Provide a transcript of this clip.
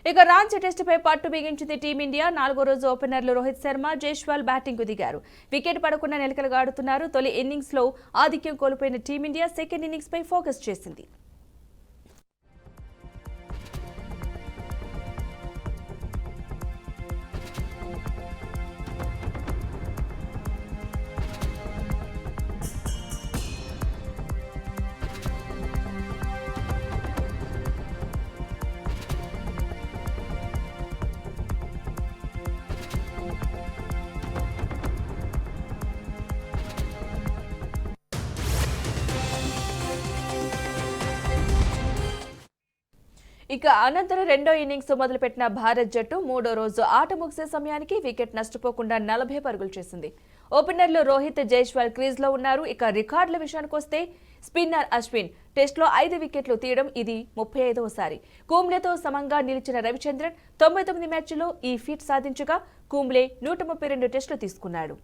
ఇక రాంచీ టెస్టుపై పట్టు బిగించింది టీమిండియా. 4వ రోజు ఓపెనర్లు రోహిత్ శర్మ, జైస్వాల్ బ్యాటింగ్ కు దిగారు. వికెట్ పడకుండా నిలకడగా ఆడుతున్నారు. తొలి ఇన్నింగ్స్ లో ఆధిక్యం కోల్పోయిన టీమిండియా సెకండ్ ఇన్నింగ్స్ పై ఫోకస్ చేసింది. ఇక అనంతరం రెండో ఇన్నింగ్స్ మొదలుపెట్టిన భారత్ జట్టు 3వ రోజు ఆట ముగిసే సమయానికి వికెట్ నష్టపోకుండా 40 పరుగులు చేసింది. ఓపెనర్లు రోహిత్, జైస్వాల్ క్రీజ్ లో ఉన్నారు. ఇక రికార్డుల విషయానికొస్తే స్పిన్నర్ అశ్విన్ టెస్టులో 5 వికెట్లు తీయడం ఇది 35వసారి. కుంబ్లేతో సమంగా నిలిచిన రవిచంద్రన్ 99 మ్యాచ్ల్లో ఈ ఫీట్ సాధించగా కుంబ్లే 132 టెస్టులు తీసుకున్నాడు.